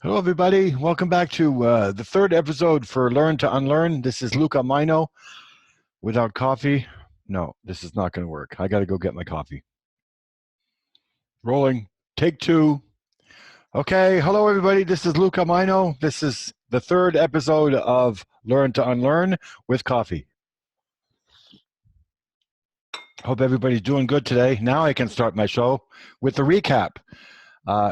Hello, everybody. Welcome back to the third episode for Learn to Unlearn. This is Luca Majno. Without coffee, no, this is not going to work. I got to go get my coffee. Rolling. Take two. Okay. Hello, everybody. This is Luca Majno. This is the third episode of Learn to Unlearn with coffee. Hope everybody's doing good today. Now I can start my show with a recap.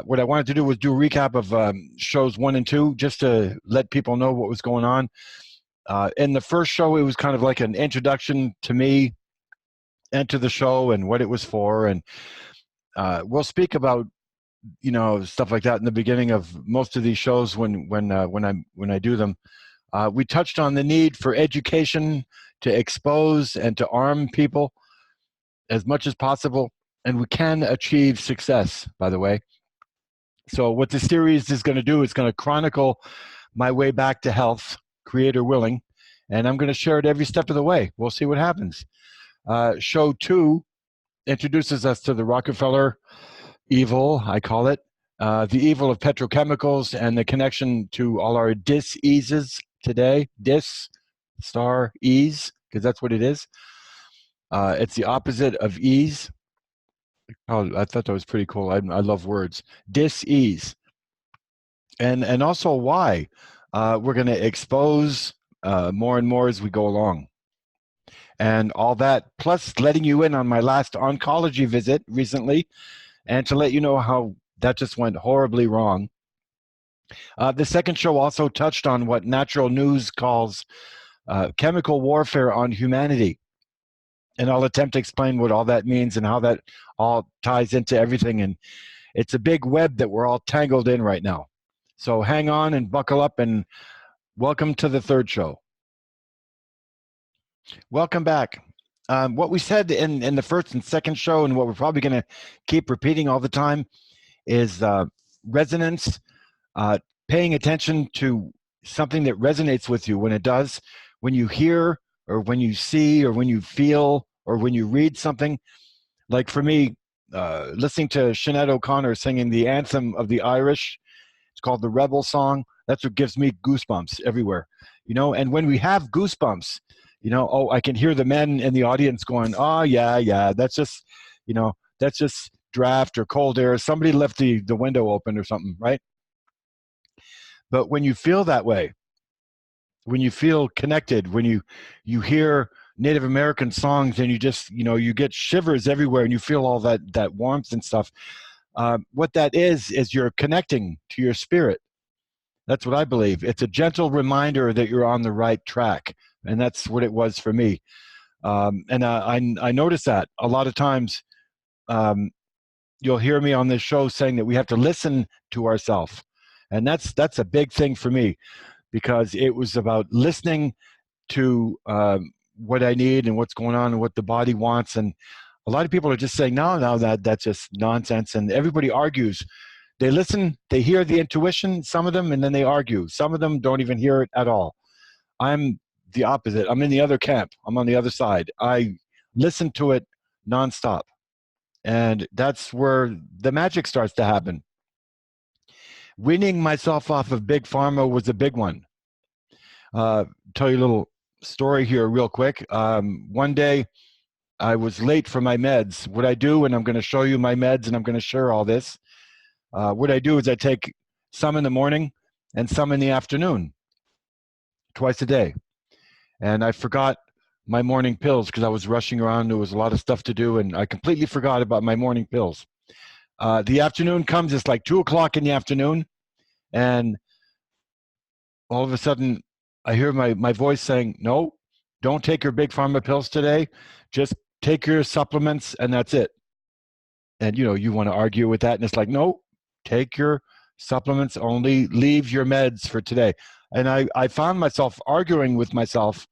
What I wanted to do was do a recap of shows 1 and 2, just to let people know what was going on. In the first show, it was kind of like an introduction to me and to the show and what it was for. And we'll speak about, stuff like that in the beginning of most of these shows when I do them. We touched on the need for education to expose and to arm people as much as possible. And we can achieve success, by the way. So what the series is going to do is going to chronicle my way back to health, creator willing, and I'm going to share it every step of the way. We'll see what happens. Show 2 introduces us to the Rockefeller evil, I call it, the evil of petrochemicals and the connection to all our dis-eases today. Dis, star, ease, because that's what it is. It's the opposite of ease. Oh, I thought that was pretty cool. I love words. Dis-ease. And also why. We're going to expose more and more as we go along. And all that, plus letting you in on my last oncology visit recently, and to let you know how that just went horribly wrong. The second show also touched on what Natural News calls chemical warfare on humanity. And I'll attempt to explain what all that means and how that all ties into everything. And it's a big web that we're all tangled in right now. So hang on and buckle up, and welcome to the third show. Welcome back. What we said in the first and second show, and what we're probably going to keep repeating all the time, is resonance, paying attention to something that resonates with you when it does, when you hear or when you see or when you feel or when you read something. Like for me, listening to Sinead O'Connor singing the anthem of the Irish, it's called the Rebel Song. That's what gives me goosebumps everywhere, and when we have goosebumps, I can hear the men in the audience going, oh, yeah, that's just, that's just draft or cold air. Somebody left the window open or something, right? But when you feel that way, when you feel connected, when you hear Native American songs and you just, you get shivers everywhere and you feel all that warmth and stuff, what that is you're connecting to your spirit. That's what I believe. It's a gentle reminder that you're on the right track. And that's what it was for me. And I notice that a lot of times you'll hear me on this show saying that we have to listen to ourselves. And that's a big thing for me, because it was about listening to what I need and what's going on and what the body wants. And a lot of people are just saying, no, that's just nonsense. And everybody argues. They listen, they hear the intuition, some of them, and then they argue. Some of them don't even hear it at all. I'm the opposite. I'm in the other camp. I'm on the other side. I listen to it nonstop. And that's where the magic starts to happen. Weaning myself off of Big Pharma was a big one. Tell you a little story here real quick. One day I was late for my meds. What I do, and I'm going to show you my meds and I'm going to share all this. What I do is I take some in the morning and some in the afternoon, twice a day. And I forgot my morning pills because I was rushing around. There was a lot of stuff to do, and I completely forgot about my morning pills. The afternoon comes, it's like 2 o'clock in the afternoon, and all of a sudden I hear my voice saying, no, don't take your Big Pharma pills today. Just take your supplements, and that's it. And, you want to argue with that, and it's like, no, take your supplements only, leave your meds for today. And I found myself arguing with myself,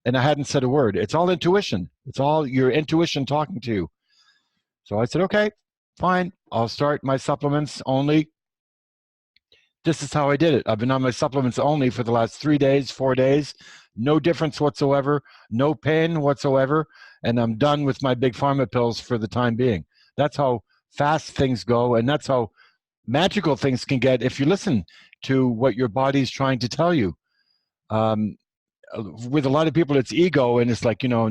and I hadn't said a word. It's all intuition. It's all your intuition talking to you. So I said, okay, fine. I'll start my supplements only. This is how I did it. I've been on my supplements only for the last 3 days, 4 days. No difference whatsoever. No pain whatsoever. And I'm done with my Big Pharma pills for the time being. That's how fast things go, and that's how magical things can get if you listen to what your body's trying to tell you. Um, with a lot of people, it's ego, and it's like, no,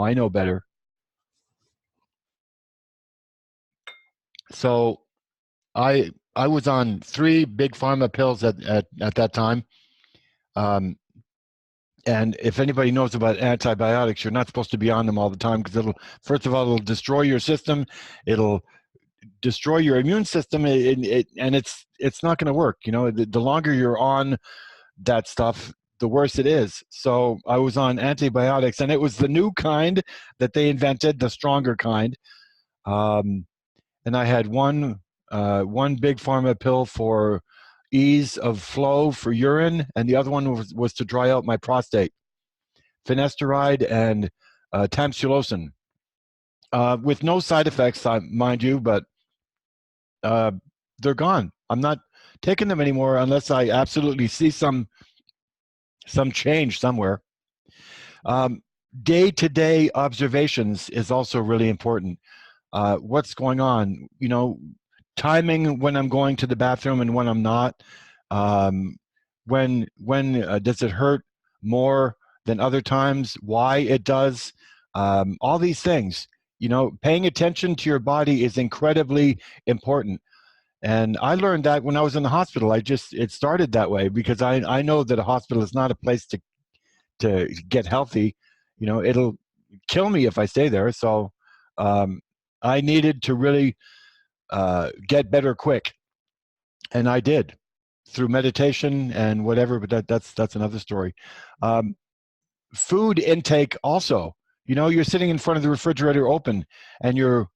I know better. So I was on 3 Big Pharma pills at that time. And if anybody knows about antibiotics, you're not supposed to be on them all the time, because first of all, it'll destroy your system. It'll destroy your immune system, and it's not going to work. The longer you're on that stuff, the worse it is. So I was on antibiotics, and it was the new kind that they invented, the stronger kind. And I had one Big Pharma pill for ease of flow for urine, and the other one was to dry out my prostate. Finasteride and tamsulosin, with no side effects, mind you, but they're gone. I'm not taking them anymore unless I absolutely see some change somewhere. Day-to-day observations is also really important. What's going on? Timing when I'm going to the bathroom and when I'm not. When does it hurt more than other times? Why it does? All these things. Paying attention to your body is incredibly important. And I learned that when I was in the hospital. It started that way, because I know that a hospital is not a place to get healthy. It'll kill me if I stay there. So I needed to really get better quick, and I did, through meditation and whatever. But that's another story. Food intake also. You're sitting in front of the refrigerator open, and you're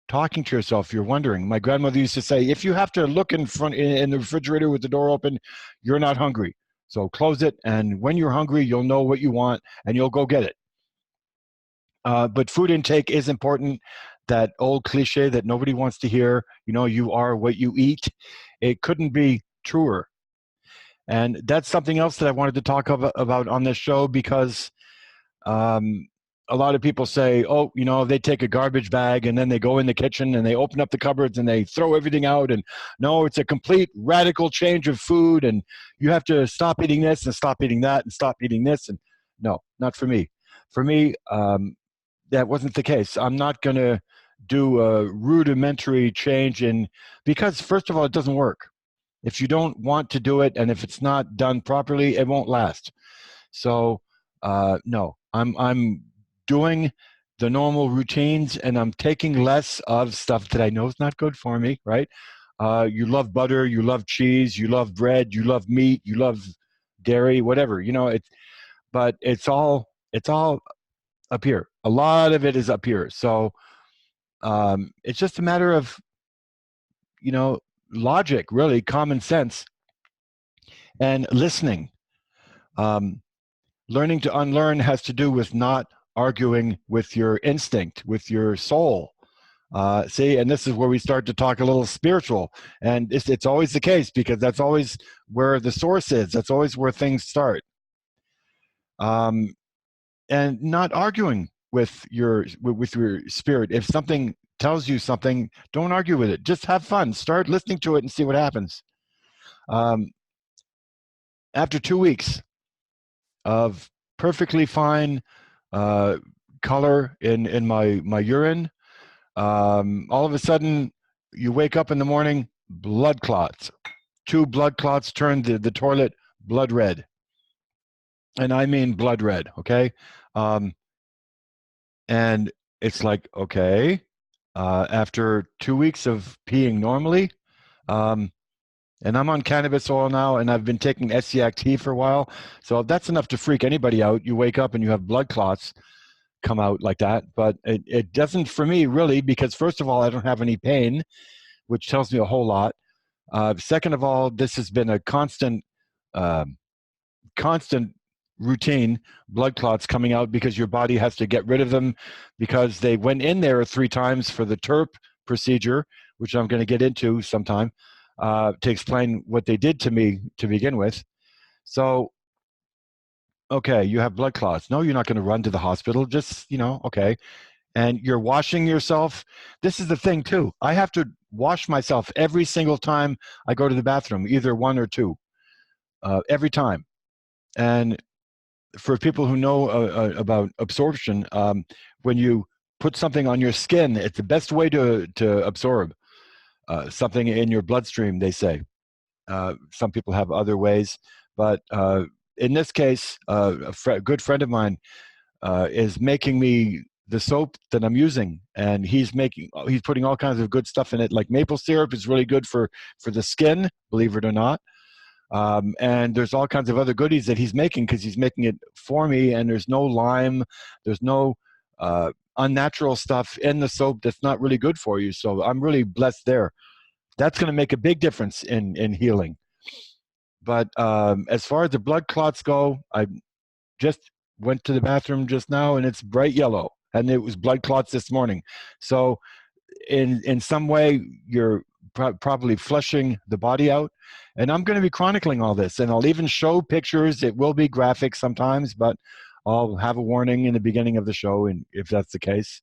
talking to yourself. You're wondering. My grandmother used to say, if you have to look in the refrigerator with the door open, you're not hungry. So close it, and when you're hungry, you'll know what you want, and you'll go get it. But food intake is important. That old cliche that nobody wants to hear, you are what you eat. It couldn't be truer. And that's something else that I wanted to talk about on this show, because a lot of people say, oh, they take a garbage bag and then they go in the kitchen and they open up the cupboards and they throw everything out. And no, it's a complete radical change of food, and you have to stop eating this and stop eating that and stop eating this. And no, not for me. For me, that wasn't the case. I'm not going to do a rudimentary change because first of all, it doesn't work. If you don't want to do it, and if it's not done properly, it won't last. So no, I'm doing the normal routines, and I'm taking less of stuff that I know is not good for me, right? You love butter, you love cheese, you love bread, you love meat, you love dairy, whatever, but it's all up here. A lot of it is up here. So it's just a matter of, logic, really, common sense, and listening. Learning to unlearn has to do with not arguing with your instinct, with your soul. See, and this is where we start to talk a little spiritual. And it's always the case, because that's always where the source is. That's always where things start. And not arguing with your spirit. If something tells you something, don't argue with it. Just have fun. Start listening to it and see what happens. After 2 weeks of perfectly fine color in my urine, all of a sudden you wake up in the morning, blood clots. 2 blood clots turned the toilet blood red. And I mean blood red, okay? And it's like, okay, after 2 weeks of peeing normally, and I'm on cannabis oil now, and I've been taking Essiac tea for a while, so that's enough to freak anybody out. You wake up and you have blood clots come out like that, but it doesn't for me, really, because first of all, I don't have any pain, which tells me a whole lot. Second of all, this has been a constant routine, blood clots coming out, because your body has to get rid of them, because they went in there 3 times for the TERP procedure, which I'm going to get into sometime, to explain what they did to me to begin with. So, okay, you have blood clots. No, you're not going to run to the hospital. Just, okay. And you're washing yourself. This is the thing too. I have to wash myself every single time I go to the bathroom, either one or two, every time. And for people who know about absorption, when you put something on your skin, it's the best way to absorb something in your bloodstream, they say. Some people have other ways, but in this case, a good friend of mine is making me the soap that I'm using, and he's putting all kinds of good stuff in it. Like maple syrup is really good for the skin, believe it or not. And there's all kinds of other goodies that he's making because he's making it for me, and there's no lime, there's no unnatural stuff in the soap that's not really good for you. So I'm really blessed there. That's going to make a big difference in healing. But as far as the blood clots go, I just went to the bathroom just now, and it's bright yellow, and it was blood clots this morning. So in some way, you're probably flushing the body out. And I'm going to be chronicling all this, and I'll even show pictures. It will be graphic sometimes, but I'll have a warning in the beginning of the show, and if that's the case.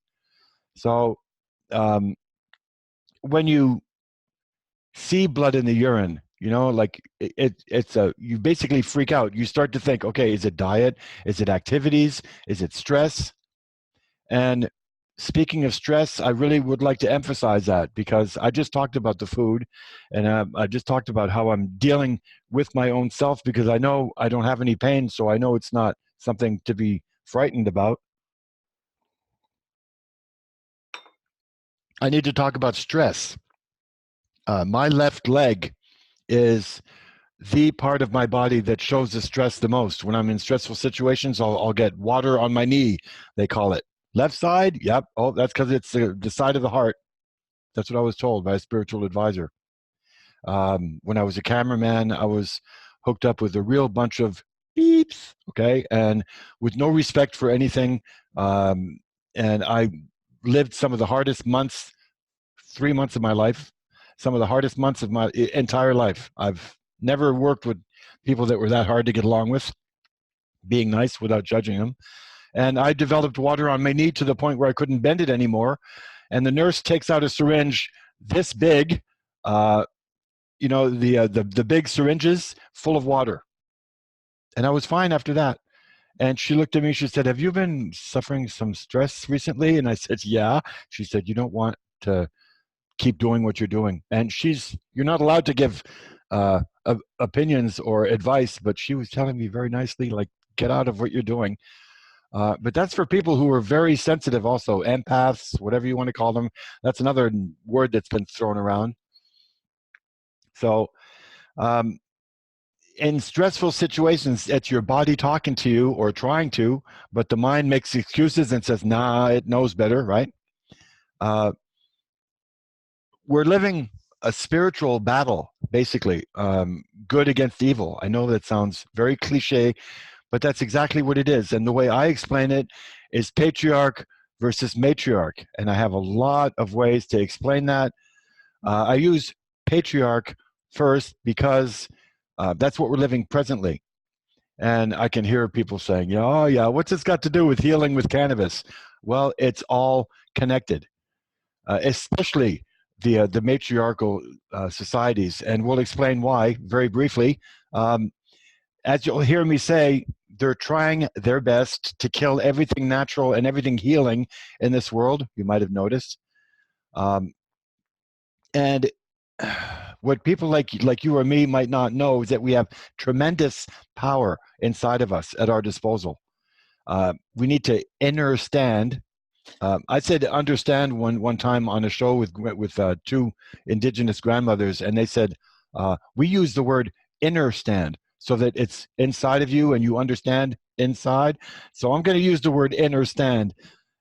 So when you see blood in the urine, you know, like you basically freak out. You start to think, okay, is it diet? Is it activities? Is it stress? And speaking of stress, I really would like to emphasize that, because I just talked about the food, and I just talked about how I'm dealing with my own self, because I know I don't have any pain, so I know it's not something to be frightened about. I need to talk about stress. My left leg is the part of my body that shows the stress the most. When I'm in stressful situations, I'll get water on my knee, they call it. Left side, yep. Oh, that's because it's the side of the heart. That's what I was told by a spiritual advisor. When I was a cameraman, I was hooked up with a real bunch of beeps, okay, and with no respect for anything. And I lived some of the hardest months, 3 months of my life, some of the hardest months of my entire life. I've never worked with people that were that hard to get along with, being nice without judging them. And I developed water on my knee to the point where I couldn't bend it anymore. And the nurse takes out a syringe this big, you know, the big syringes full of water. And I was fine after that. And she looked at me, she said, have you been suffering some stress recently? And I said, yeah. She said, you don't want to keep doing what you're doing. And you're not allowed to give opinions or advice, but she was telling me very nicely, like, get out of what you're doing. But that's for people who are very sensitive also, empaths, whatever you want to call them. That's another word that's been thrown around. So in stressful situations, it's your body talking to you or trying to, but the mind makes excuses and says, nah, it knows better, right? We're living a spiritual battle, basically, good against evil. I know that sounds very cliche, but that's exactly what it is. And the way I explain it is patriarch versus matriarch. And I have a lot of ways to explain that. I use patriarch first because that's what we're living presently. And I can hear people saying, oh yeah, what's this got to do with healing with cannabis? Well, it's all connected, especially the matriarchal societies. And we'll explain why very briefly. As you'll hear me say, they're trying their best to kill everything natural and everything healing in this world, you might have noticed. And what people like you or me might not know is that we have tremendous power inside of us at our disposal. We need to understand. I said understand one time on a show with two indigenous grandmothers, and they said, we use the word inner stand, so that it's inside of you and you understand inside. So I'm going to use the word inner stand,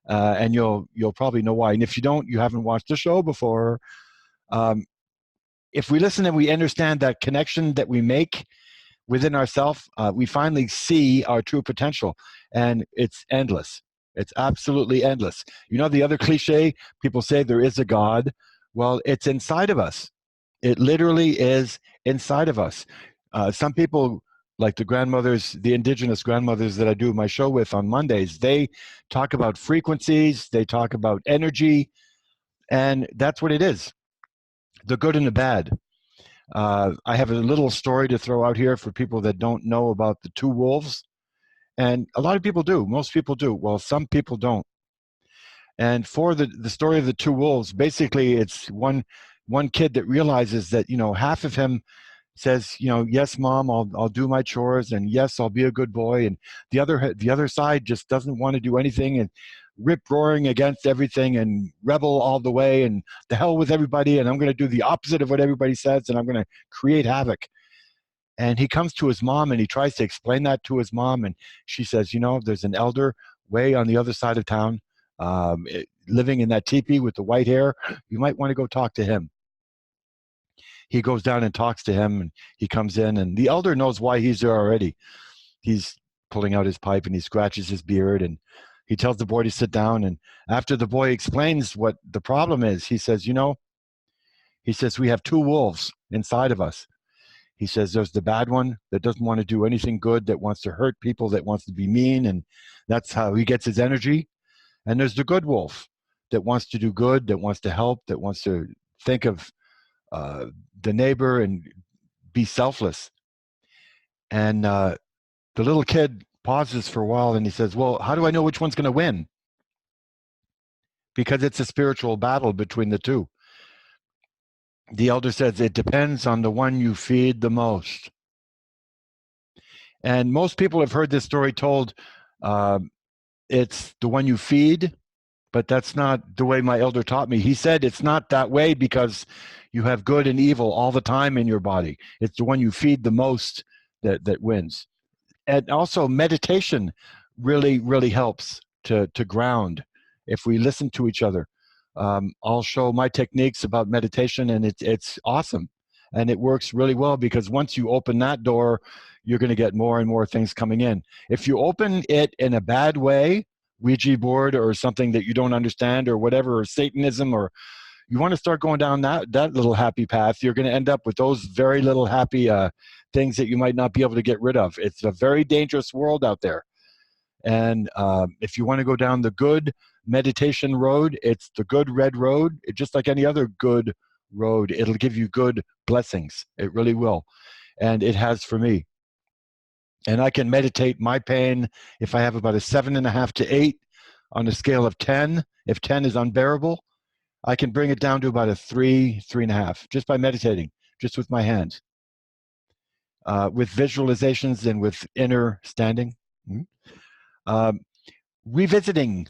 and you'll probably know why. And if you don't, you haven't watched the show before. If we listen and we understand that connection that we make within ourselves, we finally see our true potential, and it's endless. It's absolutely endless. You know, the other cliche, people say there is a God. Well, it's inside of us. It literally is inside of us. Some people, like the grandmothers, the indigenous grandmothers that I do my show with on Mondays, they talk about frequencies, they talk about energy, and that's what it is. the good and the bad. I have a little story to throw out here for people that don't know about the two wolves. And a lot of people do. Most people do. Well, some people don't. And for the story of the two wolves, basically it's one kid that realizes that, half of him says, yes, mom, I'll do my chores, and yes, I'll be a good boy. And the other side just doesn't want to do anything and rip roaring against everything and rebel all the way and the hell with everybody. And I'm going to do the opposite of what everybody says, and I'm going to create havoc. And he comes to his mom and he tries to explain that to his mom. And she says, there's an elder way on the other side of town, living in that teepee with the white hair. You might want to go talk to him. He goes down and talks to him, and he comes in, and the elder knows why he's there already. He's pulling out his pipe and he scratches his beard, and he tells the boy to sit down. And after the boy explains what the problem is, he says, we have two wolves inside of us. He says there's the bad one that doesn't want to do anything good, that wants to hurt people, that wants to be mean, and that's how he gets his energy. And there's the good wolf that wants to do good, that wants to help, that wants to think of the neighbor and be selfless. And the little kid pauses for a while and he says, well, how do I know which one's going to win? Because it's a spiritual battle between the two. The elder says, it depends on the one you feed the most. And most people have heard this story told. It's the one you feed, but that's not the way my elder taught me. He said it's not that way because you have good and evil all the time in your body. It's the one you feed the most that wins. And also meditation really, really helps to ground if we listen to each other. I'll show my techniques about meditation, and it's awesome. And it works really well because once you open that door, you're going to get more and more things coming in. If you open it in a bad way, Ouija board or something that you don't understand or whatever, or Satanism, or you want to start going down that little happy path, you're going to end up with those very little happy things that you might not be able to get rid of. It's a very dangerous world out there. And if you want to go down the good meditation road, it's the good red road. Just like any other good road, it'll give you good blessings. It really will. And it has for me. And I can meditate my pain if I have about a 7.5 to 8 on a scale of 10. If 10 is unbearable, I can bring it down to about a 3, 3.5, just by meditating, just with my hands, with visualizations and with inner standing. Revisiting,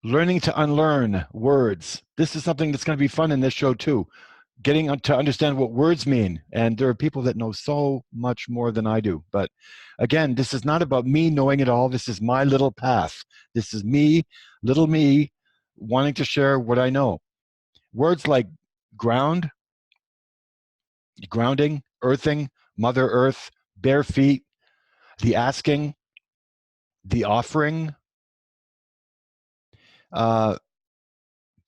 learning to unlearn words. This is something that's going to be fun in this show too. Getting to understand what words mean. And there are people that know so much more than I do. But again, this is not about me knowing it all. This is my little path. This is me, little me, wanting to share what I know. Words like ground, grounding, earthing, Mother Earth, bare feet, the asking, the offering.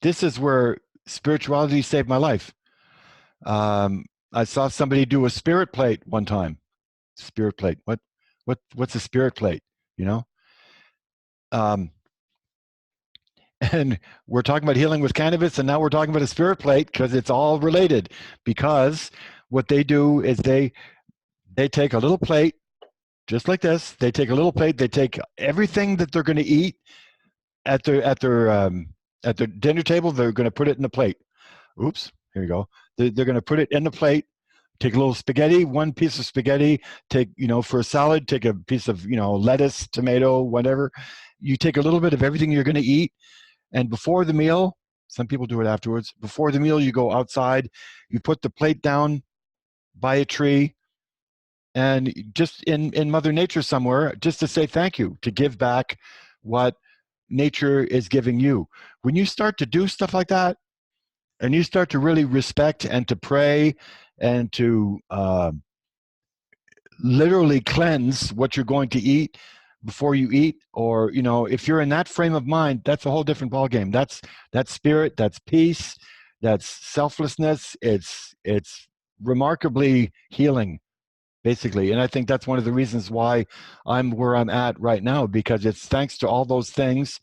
This is where spirituality saved my life. I saw somebody do a spirit plate one time. Spirit plate. What's a spirit plate? And we're talking about healing with cannabis, and now we're talking about a spirit plate because it's all related. Because what they do is they take a little plate, just like this. They take a little plate. They take everything that they're going to eat at their dinner table. They're going to put it in the plate. Oops, here you go. They're going to put it in the plate. Take a little spaghetti, one piece of spaghetti. Take, for a salad, take a piece of, lettuce, tomato, whatever. You take a little bit of everything you're going to eat. And before the meal, some people do it afterwards. Before the meal, you go outside. You put the plate down by a tree, and just in Mother Nature somewhere, just to say thank you, to give back what nature is giving you. When you start to do stuff like that, and you start to really respect and to pray and to literally cleanse what you're going to eat before you eat, or if you're in that frame of mind, that's a whole different ballgame. That's spirit, that's peace, that's selflessness. It's remarkably healing, basically. And I think that's one of the reasons why I'm where I'm at right now, because it's thanks to all those things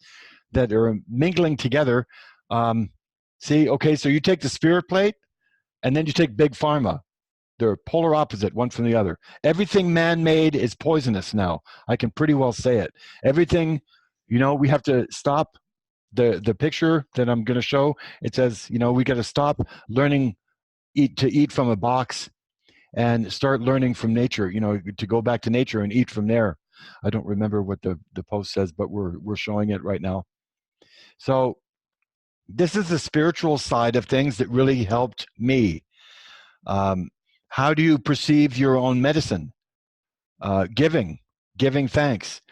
that are mingling together. See, okay, so you take the spirit plate And then you take Big Pharma. They're polar opposite, one from the other. Everything man-made is poisonous now. I can pretty well say it. Everything, we have to stop the picture that I'm going to show. It says, we got to stop learning to eat from a box and start learning from nature, to go back to nature and eat from there. I don't remember what the post says, but we're showing it right now. So this is the spiritual side of things that really helped me. How do you perceive your own medicine? Giving thanks,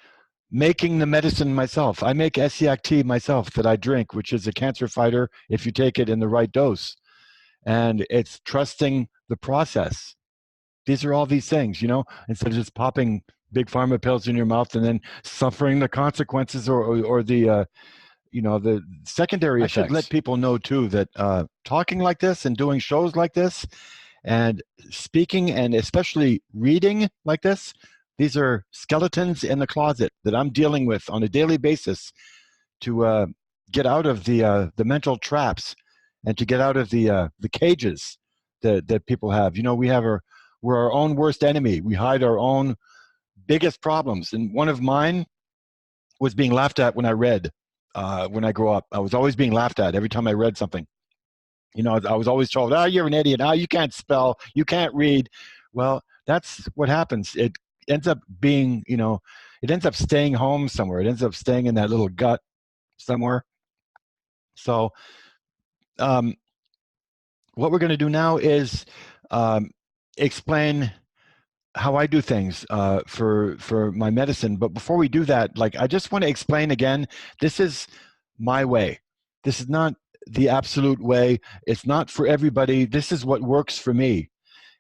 making the medicine myself. I make Essiac tea myself that I drink, which is a cancer fighter if you take it in the right dose. And it's trusting the process. These are all these things, instead of just popping Big Pharma pills in your mouth and then suffering the consequences or the the secondary effects. I should let people know too that talking like this and doing shows like this and speaking and especially reading like this, these are skeletons in the closet that I'm dealing with on a daily basis to get out of the mental traps and to get out of the cages that people have. We're our own worst enemy. We hide our own biggest problems. And one of mine was being laughed at when I read. When I grew up, I was always being laughed at every time I read something. I was always told, "Oh, you're an idiot. Oh, you can't spell. You can't read." Well, that's what happens. It ends up being, it ends up staying home somewhere. It ends up staying in that little gut somewhere. So, what we're going to do now is explain how I do things for my medicine. But before we do that, I just want to explain again, this is my way. This is not the absolute way. It's not for everybody. This is what works for me.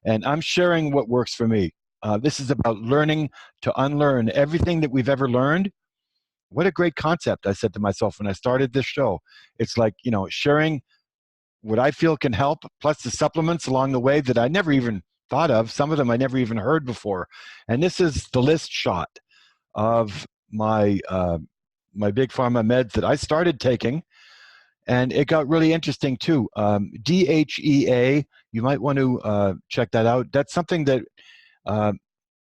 And I'm sharing what works for me. This is about learning to unlearn everything that we've ever learned. What a great concept, I said to myself when I started this show. It's like, sharing what I feel can help, plus the supplements along the way that I never even thought of. Some of them I never even heard before. And this is the list shot of my Big Pharma meds that I started taking. And it got really interesting too. DHEA, you might want to check that out. That's something that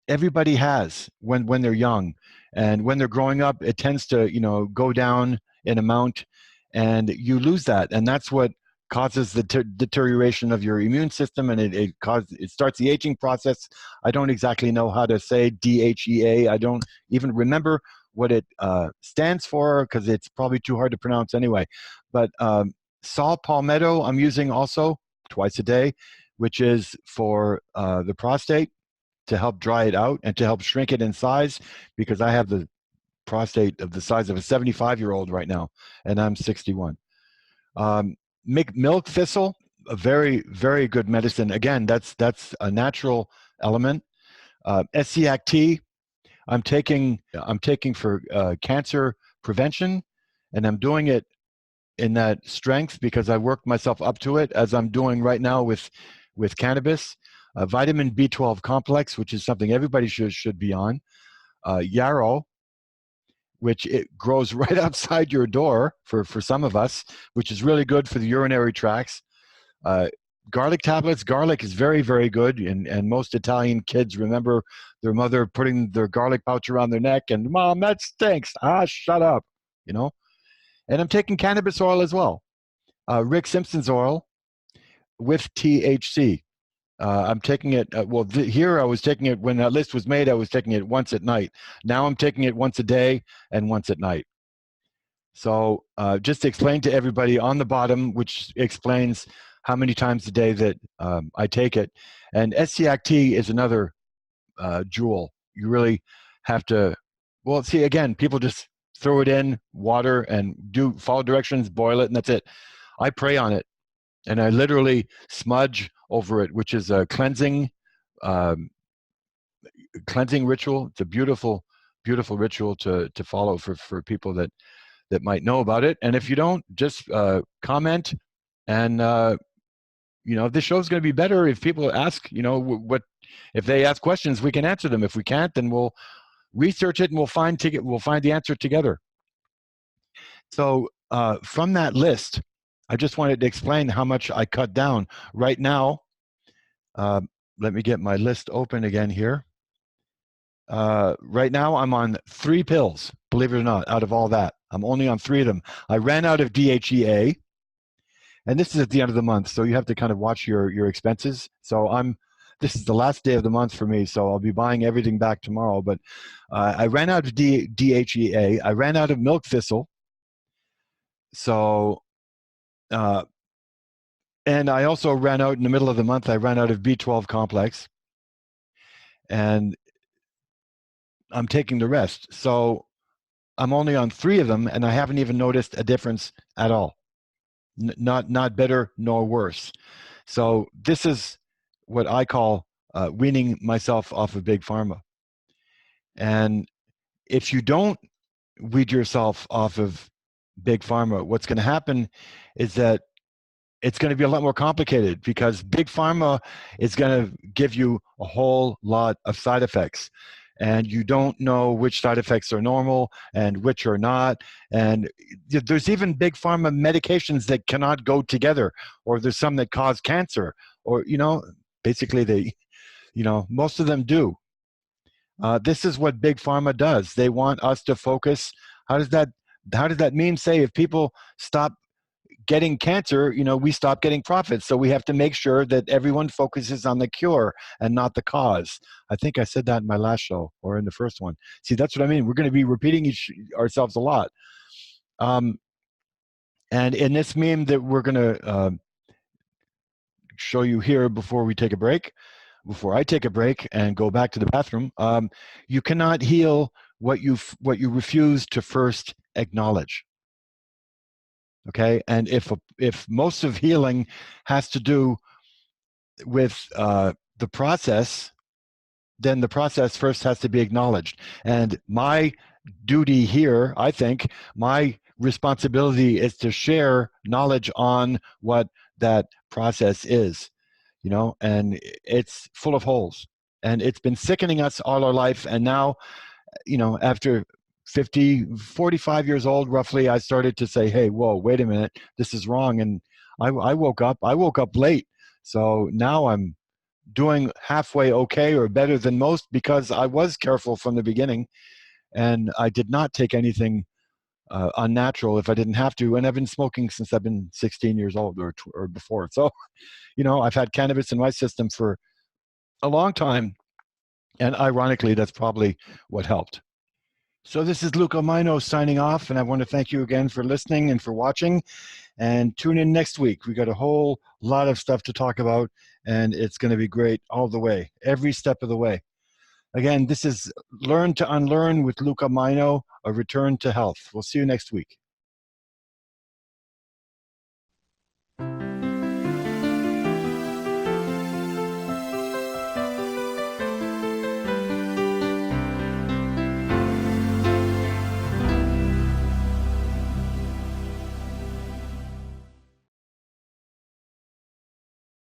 everybody has when they're young. And when they're growing up, it tends to, go down in amount and you lose that. And that's what causes the deterioration of your immune system, and it starts the aging process. I don't exactly know how to say DHEA. I don't even remember what it stands for because it's probably too hard to pronounce anyway. But saw palmetto I'm using also twice a day, which is for the prostate, to help dry it out and to help shrink it in size, because I have the prostate of the size of a 75-year-old right now, and I'm 61. Milk thistle, a very, very good medicine. Again, that's a natural element. Essiac tea, I'm taking for cancer prevention, and I'm doing it in that strength because I worked myself up to it, as I'm doing right now with cannabis. Vitamin B12 complex, which is something everybody should be on. Yarrow, which it grows right outside your door for some of us, which is really good for the urinary tracts. Garlic tablets. Garlic is very, very good, and most Italian kids remember their mother putting their garlic pouch around their neck and, "Mom, that stinks." "Ah, shut up," And I'm taking cannabis oil as well. Rick Simpson's oil with THC. I'm taking it, here I was taking it, when that list was made, I was taking it once at night. Now I'm taking it once a day and once at night. So just to explain to everybody on the bottom, which explains how many times a day that I take it. And Essiac tea is another jewel. You really have to, see, again, people just throw it in water and follow directions, boil it, and that's it. I pray on it. And I literally smudge over it, which is a cleansing ritual. It's a beautiful, beautiful ritual to follow for people that might know about it. And if you don't, just comment. And this show's going to be better if people ask. What if they ask questions, we can answer them. If we can't, then we'll research it and we'll find the answer together. So from that list, I just wanted to explain how much I cut down. Right now, let me get my list open again here. Right now, I'm on 3 pills, believe it or not, out of all that. I'm only on 3 of them. I ran out of DHEA, and this is at the end of the month, so you have to kind of watch your expenses. So this is the last day of the month for me, so I'll be buying everything back tomorrow. But I ran out of DHEA. I ran out of milk thistle. So, and I also ran out in the middle of the month. I ran out of B12 complex, and I'm taking the rest. So I'm only on 3 of them, and I haven't even noticed a difference at all. Not better nor worse. So this is what I call weaning myself off of Big Pharma. And if you don't weed yourself off of Big Pharma, what's going to happen is that it's going to be a lot more complicated, because Big Pharma is going to give you a whole lot of side effects. And you don't know which side effects are normal and which are not. And there's even Big Pharma medications that cannot go together, or there's some that cause cancer, or, basically most of them do. This is what Big Pharma does. They want us to focus. How does that mean, say, if people stop getting cancer, we stop getting profits. So we have to make sure that everyone focuses on the cure and not the cause. I think I said that in my last show, or in the first one. See, that's what I mean. We're going to be repeating ourselves a lot. And in this meme that we're going to show you here before I take a break and go back to the bathroom, you cannot heal what you refuse to first acknowledge. Okay, and if most of healing has to do with the process, then the process first has to be acknowledged. And my duty here, I think, my responsibility is to share knowledge on what that process is, and it's full of holes. And it's been sickening us all our life. And now, after 45 years old, roughly, I started to say, hey, whoa, wait a minute, this is wrong. And I woke up late. So now I'm doing halfway okay, or better than most, because I was careful from the beginning, and I did not take anything unnatural if I didn't have to. And I've been smoking since I've been 16 years old, or before. So, I've had cannabis in my system for a long time. And ironically, that's probably what helped. So this is Luca Majno signing off, and I want to thank you again for listening and for watching. And tune in next week. We got a whole lot of stuff to talk about, and it's going to be great all the way, every step of the way. Again, this is Learn to Unlearn with Luca Majno, a return to health. We'll see you next week.